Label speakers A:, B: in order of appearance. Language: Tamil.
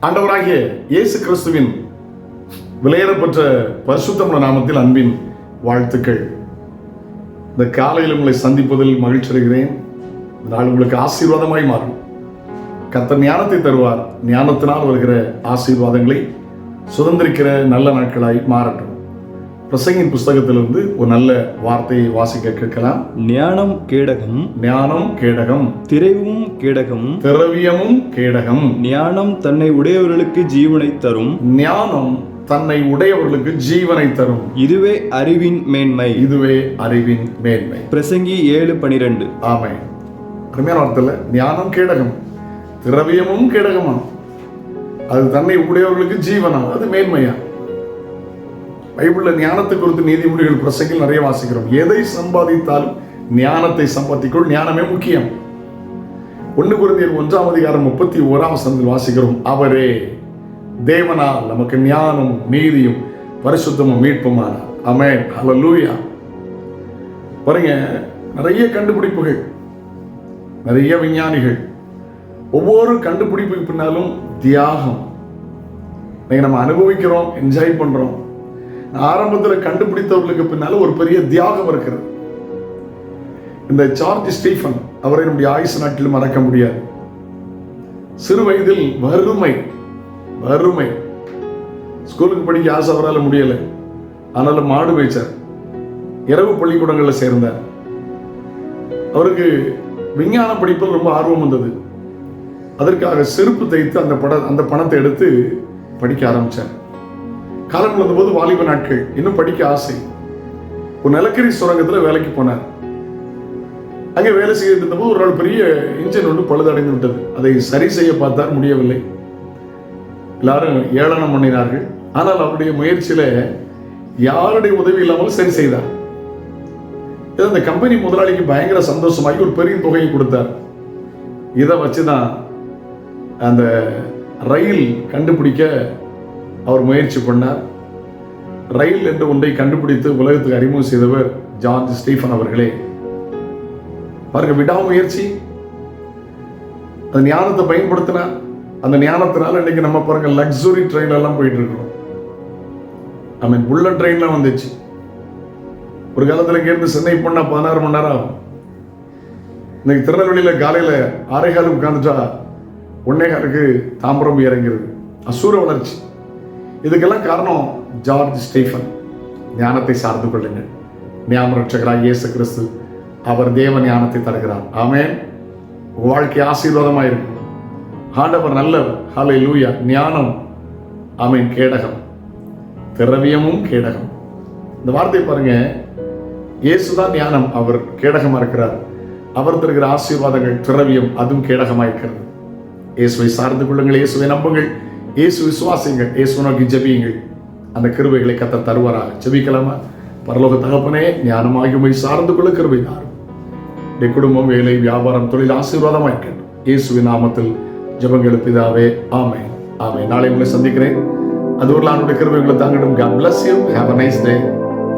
A: ஆண்டவராகிய இயேசு கிறிஸ்துவின் விலையேறப்பெற்ற பரிசுத்தமுள்ள நாமத்தில் அன்பின் வாழ்த்துக்கள். இந்த காலையில் உங்களை சந்திப்பதில் மகிழ்ச்சி அடைகிறேன். இந்த நாள் உங்களுக்கு ஆசீர்வாதமாய் மாறும். கர்த்தர் ஞானத்தை தருவார். ஞானத்தினால் வருகிற ஆசீர்வாதங்களை சுதந்திரிக்கிற நல்ல நாட்களாய் மாறட்டும். பிரசங்கின் புஸ்தகத்திலிருந்து ஒரு நல்ல வார்த்தையை வாசிக்க கேட்கலாம்.
B: ஞானம் கேடகம்,
A: ஞானம் கேடகம்,
B: திரைவும் கேடகம்,
A: திரவியமும் கேடகம்.
B: ஞானம் தன்னை உடையவர்களுக்கு ஜீவனை தரும்,
A: ஞானம் தன்னை உடையவர்களுக்கு ஜீவனை தரும்.
B: இதுவே அறிவின் மேன்மை.
A: இதுவே அறிவின் மேன்மை.
B: பிரசங்கி 7:12.
A: ஆமென். அருமையான வார்த்தையில ஞானம் கேடகம், திரவியமும் கேடகமா, அது தன்னை உடையவர்களுக்கு ஜீவனா, அது மேன்மையா. பைபிள்ல ஞானத்தை குறித்து நீதிமொழிகள் பிரசங்கில் நிறைய வாசிக்கிறோம். எதை சம்பாதித்தாலும் ஞானத்தை சம்பாதிக்குள். ஞானமே முக்கியம். 1 கொரிந்தியர் 1:31 வாசிக்கிறோம். அவரே தேவனால் நமக்கு ஞானம், நீதியும், பரிசுத்தமும் மீட்புமானார். ஆமென். ஹல்லேலூயா. பாருங்க, நிறைய கண்டுபிடிப்புகள், நிறைய விஞ்ஞானிகள், ஒவ்வொரு கண்டுபிடிப்புக்கு பின்னாலும் தியாகம். நம்ம அனுபவிக்கிறோம், என்ஜாய் பண்றோம். ஆரம்பத்தில் கண்டுபிடித்தவர்களுக்கு பின்னால ஒரு பெரிய தியாகம் இருக்கிறது. இந்த சார்ஜ் ஸ்டீஃபன், அவரை நம்முடைய ஆயுசு நாட்டில் மறக்க முடியாது. சிறு வயதில் வறுமை, ஸ்கூலுக்கு படிக்க ஆசை அவரால் முடியலை. ஆனாலும் மாடு மேய்ச்சார். இரவு பள்ளிக்கூடங்களில் சேர்ந்தார். அவருக்கு விஞ்ஞான படிப்பில் ரொம்ப ஆர்வம் வந்தது. அதற்காக செருப்பு தைத்து அந்த பணத்தை எடுத்து படிக்க ஆரம்பிச்சார். காலம் வந்தபோது வாலிப நாட்கள், இன்னும் படிக்க ஆசை. ஒரு நிலக்கரி சுரங்கத்தில் வேலைக்கு போனார். அங்கே வேலை செய்துட்டு இருந்தபோது ஒரு நாள் பெரிய இன்ஜின் ஒன்று பழுதடைந்து விட்டது. அதை சரி செய்ய பார்த்தார், முடியவில்லை. எல்லாரும் ஏளனம் பண்ணினார்கள். ஆனால் அவருடைய முயற்சியில யாருடைய உதவி இல்லாமல் சரி செய்தார். அந்த கம்பெனி முதலாளிக்கு பயங்கர சந்தோஷமாகி ஒரு பெரிய தொகையை கொடுத்தார். இதை வச்சுதான் அந்த ரயில் கண்டுபிடிக்க அவர் முயற்சி பண்ணார். ரயில் என்று ஒன்றை கண்டுபிடித்து உலகத்துக்கு அறிமுகம் செய்தவர் ஜார்ஜ் ஸ்டீஃபன் அவர்களே. பாருங்க, விடாமுயற்சி. அந்த ஞானத்தை பயன்படுத்தினார். அந்த ஞானத்தினால இன்னைக்கு நம்ம பாருங்க லக்ஸுரி ட்ரெயின்ல எல்லாம் போயிட்டு இருக்கிறோம். புல்லட் ட்ரெயின்லாம் வந்துச்சு. ஒரு காலத்தில் இங்கேருந்து சென்னை போனா 16 மணி நேரம் ஆகும். இன்னைக்கு திருநெல்வேலியில காலையில 6:15 உட்காந்துட்டா 1:15 தாம்பரம் இறங்கிறது. அசூர வளர்ச்சி. இதுக்கெல்லாம் காரணம் ஜார்ஜ் ஸ்டீஃபன். ஞானத்தை சார்ந்து கொள்ளுங்கள். ஞான ரட்சகராய் இயேசு கிறிஸ்து, அவர் தேவ ஞானத்தை தருகிறார். ஆமென். வாழ்க்கை ஆசீர்வாதமாக இருக்கும். ஆண்டவர் நல்லவர். ஹல்லேலூயா. ஞானம், ஆமென், கேடகம், திரவியமும் கேடகம். இந்த வார்த்தை பாருங்க, இயேசுதான் ஞானம், அவர் கேடகமா இருக்கிறார். அவர் தருகிற ஆசீர்வாதங்கள் திரவியம், அதுவும் கேடகமா இருக்கிறது. இயேசுவை சார்ந்து கொள்ளுங்கள், இயேசுவை நம்புங்கள், இயேசு விசுவாசிங்கள், இயேசு நோக்கி ஜெபியுங்கள். அந்த கிருபைகளை கர்த்தர் தருவாராக. ஜெபிக்கலாமா? பரலோக தகப்பனே, ஞானமாகி உம்மை சார்ந்து கொள்ள கிருபை தாரும். குடும்பம், வேலை, வியாபாரம், தொழில் ஆசீர்வாதமாக இருக்கட்டும். இயேசுவின் நாமத்தில் ஜெபங்கள் பிதாவே. ஆமென். ஆமென். நாளை உங்களை சந்திக்கிறேன். அது ஒரு கிருபைகளை தாங்கிடும். God bless you. Have a nice day.